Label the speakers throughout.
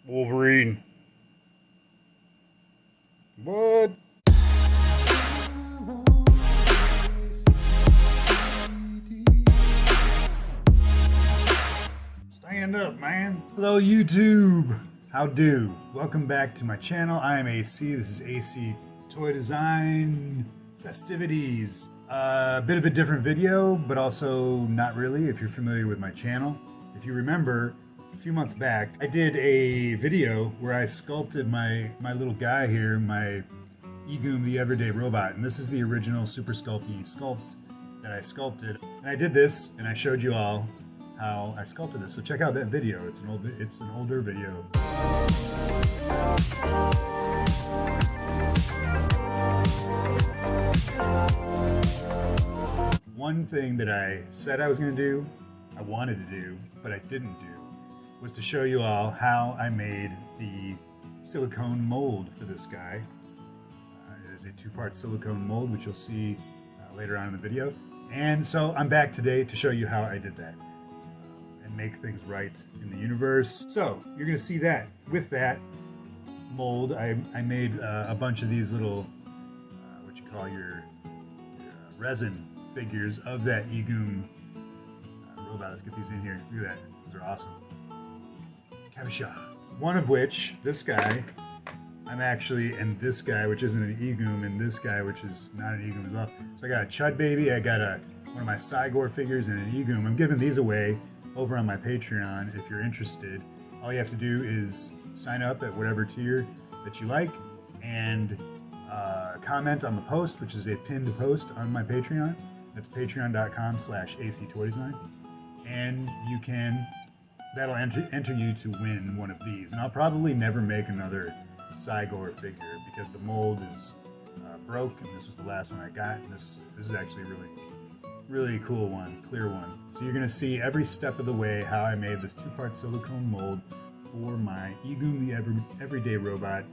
Speaker 1: Wolverine. What? Stand up, man. Hello, YouTube. How do? Welcome back to my channel. I am AC. This is AC Toy Design Festivities. A bit of a different video, but also not really if you're familiar with my channel. If you remember, a few months back, I did a video where I sculpted my little guy here, my Egoom the Everyday Robot, and this is the original Super Sculpey sculpt that I sculpted. And I did this, and I showed you all how I sculpted this. So check out that video. It's an older video. One thing that I said I was going to do, I wanted to do, but I didn't do, was to show you all how I made the silicone mold for this guy. It is a two-part silicone mold, which you'll see later on in the video. And so I'm back today to show you how I did that and make things right in the universe. So you're going to see that. With that mold, I made a bunch of these little, what you call your resin figures of that Egoom robot. Let's get these in here. Look at that. Those are awesome. Kabisha. One of which, this guy, and this guy, which isn't an Egoom, and this guy, which is not an Egoom as well. So I got a Chud Baby, I got one of my Cygor figures, and an Egoom. I'm giving these away over on my Patreon if you're interested. All you have to do is sign up at whatever tier that you like, and comment on the post, which is a pinned post on my Patreon. That's patreon.com/actoydesign. And you can, that'll enter you to win one of these. And I'll probably never make another Cygor figure because the mold is broke, and this was the last one I got. And this is actually really cool one, clear one. So you're gonna see every step of the way how I made this two-part silicone mold for my Egoom the Everyday Robot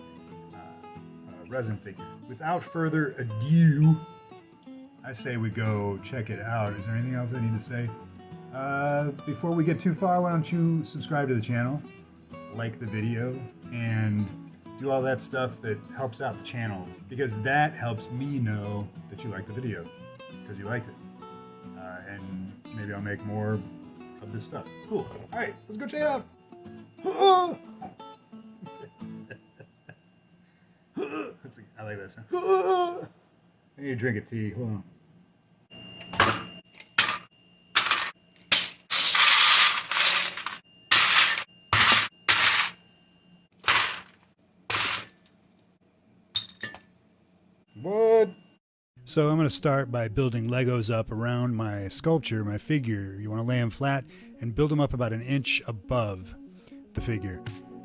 Speaker 1: resin figure. Without further ado, I say we go check it out. Is there anything else I need to say? Before we get too far, why don't you subscribe to the channel, like the video, and do all that stuff that helps out the channel, because that helps me know that you like the video, because you liked it. And maybe I'll make more of this stuff. Cool. All right, let's go check it out. I like that sound. I need to drink a tea. Hold on. What? So I'm going to start by building Legos up around my sculpture, my figure. You want to lay them flat and build them up about an inch above the figure.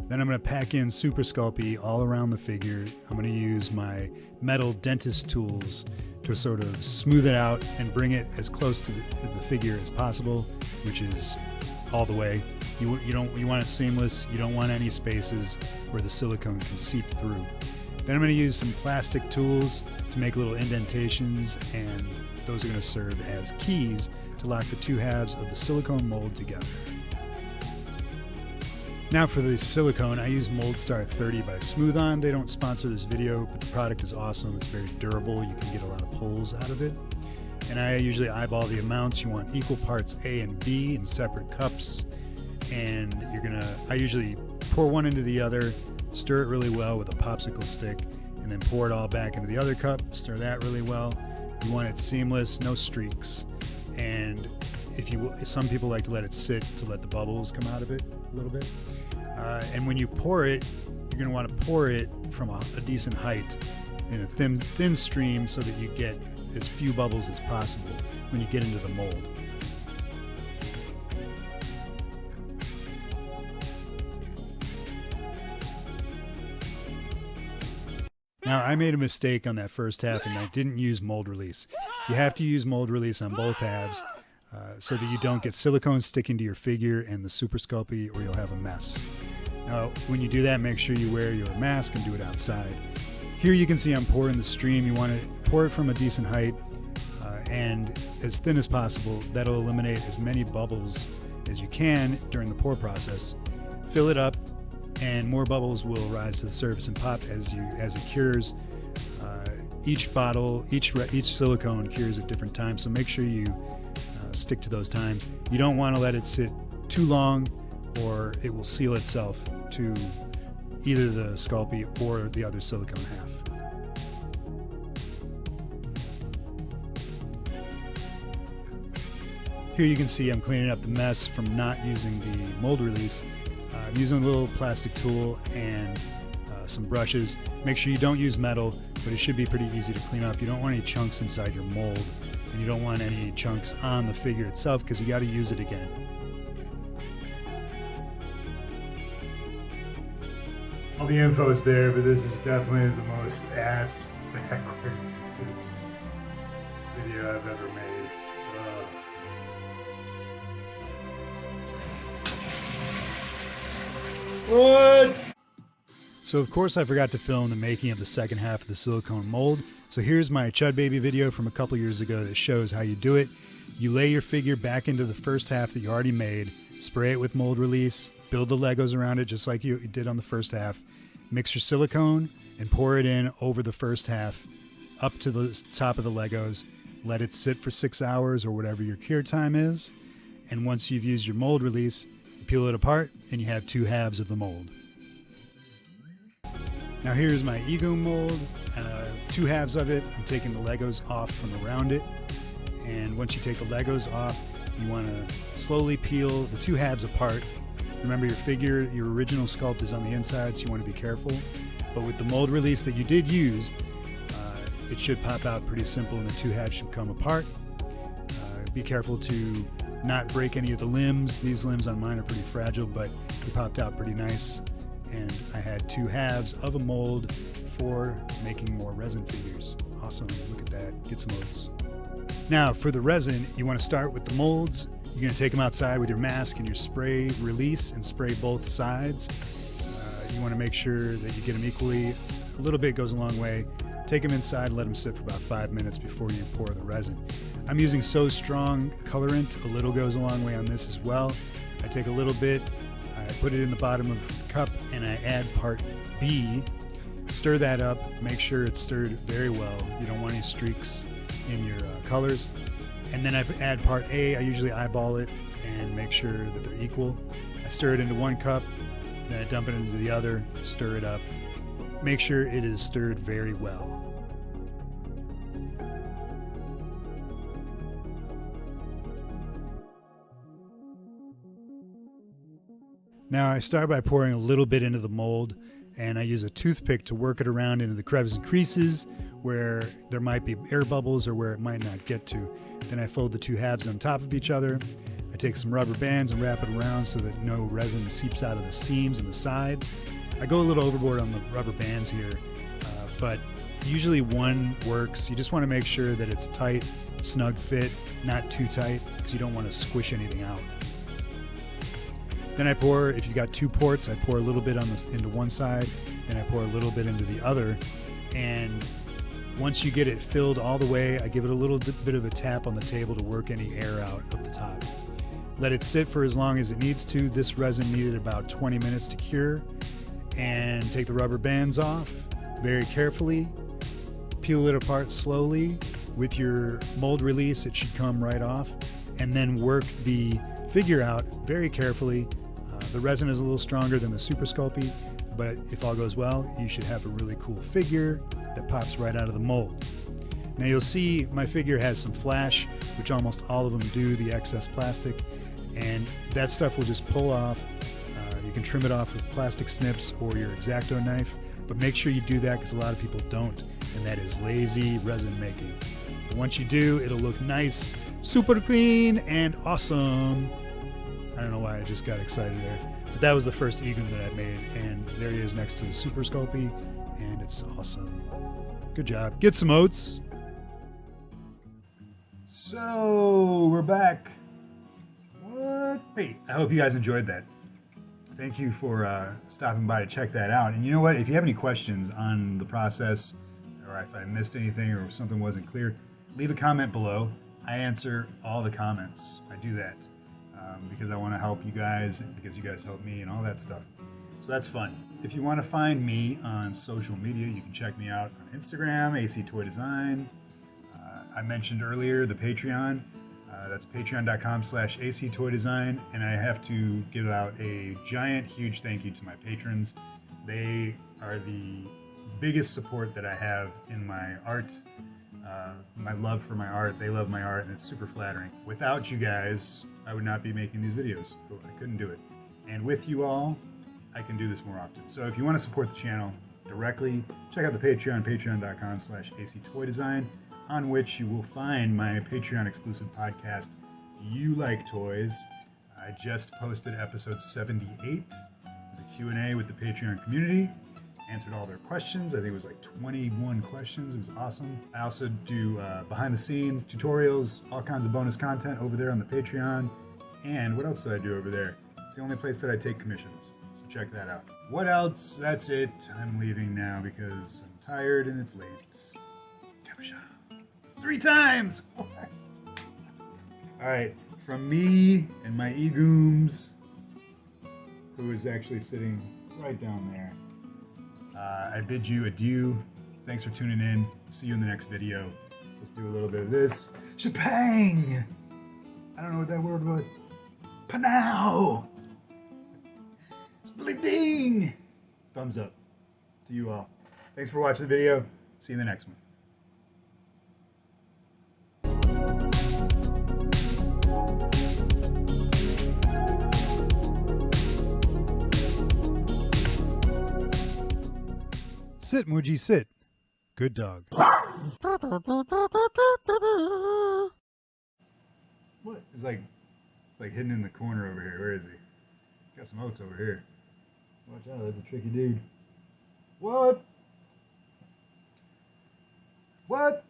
Speaker 1: Then I'm going to pack in Super Sculpey all around the figure. I'm going to use my metal dentist tools to sort of smooth it out and bring it as close to the figure as possible, which is all the way. You want it seamless. You don't want any spaces where the silicone can seep through. Then I'm going to use some plastic tools to make little indentations, and those are going to serve as keys to lock the two halves of the silicone mold together. Now for the silicone, I use MoldStar 30 by Smooth On. They don't sponsor this video, but the product is awesome. It's very durable. You can get a lot of pulls out of it. And I usually eyeball the amounts. You want equal parts A and B in separate cups. And I usually pour one into the other, stir it really well with a popsicle stick, and then pour it all back into the other cup, stir that really well. You want it seamless, no streaks. And some people like to let it sit to let the bubbles come out of it a little bit. And when you pour it, you're going to want to pour it from a decent height in a thin stream so that you get as few bubbles as possible when you get into the mold. Now, I made a mistake on that first half, and I didn't use mold release. You have to use mold release on both halves so that you don't get silicone sticking to your figure and the Super Sculpey, or you'll have a mess. Now, when you do that, make sure you wear your mask and do it outside. Here you can see I'm pouring the stream. You want to pour it from a decent height and as thin as possible. That'll eliminate as many bubbles as you can during the pour process. Fill it up and more bubbles will rise to the surface and pop as it cures. Each bottle, each silicone cures at different times, so make sure you stick to those times. You don't want to let it sit too long, or it will seal itself to either the Sculpey or the other silicone half. Here you can see I'm cleaning up the mess from not using the mold release. I'm using a little plastic tool and some brushes. Make sure you don't use metal, but it should be pretty easy to clean up. You don't want any chunks inside your mold, and you don't want any chunks on the figure itself because you got to use it again. All the info's there, but this is definitely the most ass backwards just video I've ever made. What? So of course I forgot to film the making of the second half of the silicone mold. So here's my Chud Baby video from a couple years ago that shows how you do it. You lay your figure back into the first half that you already made, spray it with mold release, build the Legos around it just like you did on the first half, mix your silicone and pour it in over the first half up to the top of the Legos. Let it sit for 6 hours or whatever your cure time is. And once you've used your mold release, you peel it apart and you have 2 halves of the mold. Now here's my Egoom mold, 2 halves of it. I'm taking the Legos off from around it. And once you take the Legos off, you want to slowly peel the 2 halves apart. Remember your figure, your original sculpt is on the inside, so you want to be careful. But with the mold release that you did use, it should pop out pretty simple and the 2 halves should come apart. Be careful to not break any of the limbs. These limbs on mine are pretty fragile, but they popped out pretty nice. And I had 2 halves of a mold for making more resin figures. Awesome, look at that, get some molds. Now for the resin, you want to start with the molds. You're going to take them outside with your mask and your spray release and spray both sides. You want to make sure that you get them equally. A little bit goes a long way. Take them inside, let them sit for about 5 minutes before you pour the resin. I'm using So Strong colorant. A little goes a long way on this as well. I take a little bit, I put it in the bottom of the cup, and I add part B. Stir that up, make sure it's stirred very well. You don't want any streaks in your colors. And then I add part A. I usually eyeball it and make sure that they're equal. I stir it into 1 cup, then I dump it into the other, stir it up. Make sure it is stirred very well. Now I start by pouring a little bit into the mold, and I use a toothpick to work it around into the crevices and creases where there might be air bubbles or where it might not get to. Then I fold the 2 halves on top of each other. I take some rubber bands and wrap it around so that no resin seeps out of the seams and the sides. I go a little overboard on the rubber bands here, but usually 1 works. You just want to make sure that it's tight, snug fit, not too tight, because you don't want to squish anything out. Then I pour, if you've got 2 ports, I pour a little bit into one side, then I pour a little bit into the other, and once you get it filled all the way, I give it a little bit of a tap on the table to work any air out of the top. Let it sit for as long as it needs to. This resin needed about 20 minutes to cure. And take the rubber bands off very carefully, peel it apart slowly. With your mold release, it should come right off, and then work the figure out very carefully. The resin is a little stronger than the Super Sculpey, but if all goes well, you should have a really cool figure that pops right out of the mold. Now you'll see my figure has some flash, which almost all of them do, the excess plastic, and that stuff will just pull off. You can trim it off with plastic snips or your X-Acto knife, but make sure you do that because a lot of people don't, and that is lazy resin making. But once you do, it'll look nice, super clean, and awesome. I don't know why I just got excited there, but that was the first Egoom that I made, and there he is next to the Super Sculpey, and it's awesome. Good job. Get some oats. So, we're back. What? Hey, I hope you guys enjoyed that. Thank you for stopping by to check that out. And you know what? If you have any questions on the process, or if I missed anything or if something wasn't clear, leave a comment below. I answer all the comments. I do that because I want to help you guys, because you guys help me and all that stuff. So that's fun. If you want to find me on social media, you can check me out on Instagram, AC Toy Design. I mentioned earlier the Patreon. That's patreon.com/AC Toy Design. And I have to give out a giant, huge thank you to my patrons. They are the biggest support that I have in my art, my love for my art. They love my art, and it's super flattering. Without you guys, I would not be making these videos. I couldn't do it. And with you all, I can do this more often. So if you want to support the channel directly, check out the Patreon, patreon.com/AC Toy Design, on which you will find my Patreon exclusive podcast, You Like Toys. I just posted episode 78. It was a Q&A with the Patreon community. Answered all their questions. I think it was like 21 questions. It was awesome. I also do behind the scenes tutorials, all kinds of bonus content over there on the Patreon. And what else do I do over there? It's the only place that I take commissions. So check that out. What else? That's it. I'm leaving now because I'm tired and it's late. Kabasha. It's 3 times! What? Alright, from me and my Egooms, who is actually sitting right down there, I bid you adieu. Thanks for tuning in. See you in the next video. Let's do a little bit of this. Shapang! I don't know what that word was. Panow! Splitting! Thumbs up to you all. Thanks for watching the video. See you in the next one. Sit, Muji, sit. Good dog. What? He's like hidden in the corner over here. Where is he? Got some oats over here. Watch out, that's a tricky dude. What? What?